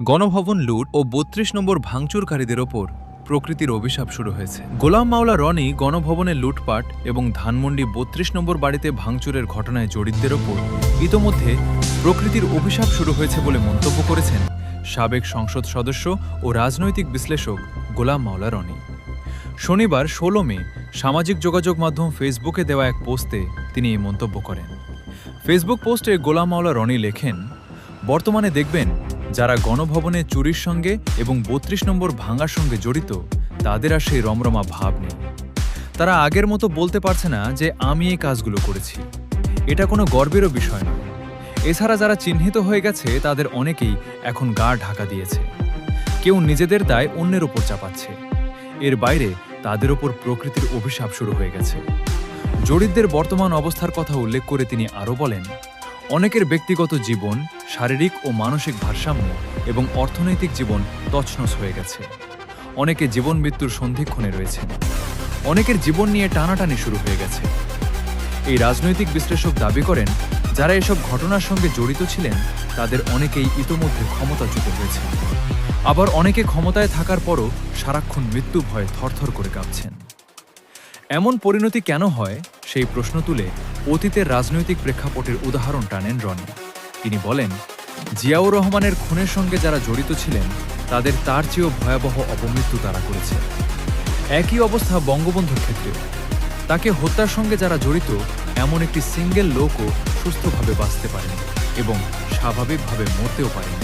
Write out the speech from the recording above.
গণভবন লুট ও ৩২ নম্বর ভাঙচুরকারীদের ওপর প্রকৃতির অভিশাপ শুরু হয়েছে। গোলাম মাওলা রনি গণভবনের লুটপাট এবং ধানমন্ডি ৩২ নম্বর বাড়িতে ভাঙচুরের ঘটনায় জড়িতদের ওপর ইতোমধ্যে প্রকৃতির অভিশাপ শুরু হয়েছে বলে মন্তব্য করেছেন সাবেক সংসদ সদস্য ও রাজনৈতিক বিশ্লেষক গোলাম মাওলা রনি। শনিবার ১৬ মে সামাজিক যোগাযোগ মাধ্যম ফেসবুকে দেওয়া এক পোস্টে তিনি এই মন্তব্য করেন। ফেসবুক পোস্টে গোলাম মাওলা রনি লেখেন, বর্তমানে দেখবেন যারা গণভবনে চুরির সঙ্গে এবং ৩২ নম্বর ভাঙার সঙ্গে জড়িত তাদের আর সেই রমরমা ভাব নেই। তারা আগের মতো বলতে পারছে না যে আমি এই কাজগুলো করেছি। এটা কোনো গর্বেরও বিষয় নয়। এছাড়া যারা চিহ্নিত হয়ে গেছে তাদের অনেকেই এখন গা ঢাকা দিয়েছে। কেউ নিজেদের দায় অন্যের ওপর চাপাচ্ছে। এর বাইরে তাদের ওপর প্রকৃতির অভিশাপ শুরু হয়ে গেছে। জড়িতদের বর্তমান অবস্থার কথা উল্লেখ করে তিনি আরও বলেন, অনেকের ব্যক্তিগত জীবন, শারীরিক ও মানসিক ভারসাম্য এবং অর্থনৈতিক জীবন তছনছ হয়ে গেছে। অনেকে জীবন মৃত্যুর সন্ধিক্ষণে রয়েছেন। অনেকের জীবন নিয়ে টানাটানি শুরু হয়ে গেছে। এই রাজনৈতিক বিশ্লেষক দাবি করেন, যারা এসব ঘটনার সঙ্গে জড়িত ছিলেন তাদের অনেকেই ইতোমধ্যে ক্ষমতাচ্যুত হয়েছে। আবার অনেকে ক্ষমতায় থাকার পরও সারাক্ষণ মৃত্যু ভয়ে থরথর করে কাঁপছেন। এমন পরিণতি কেন হয় সেই প্রশ্ন তুলে অতীতের রাজনৈতিক প্রেক্ষাপটের উদাহরণ টানেন রনি। তিনি বলেন, জিয়াউর রহমানের খুনের সঙ্গে যারা জড়িত ছিলেন তাদের তার চেয়েও ভয়াবহ অপমৃত্যু তারা করেছে। একই অবস্থা বঙ্গবন্ধুর ক্ষেত্রেও। তাকে হত্যার সঙ্গে যারা জড়িত এমন একটি সিঙ্গেল লোকও সুস্থভাবে বাঁচতে পারেনি এবং স্বাভাবিকভাবে মরতেও পারেনি।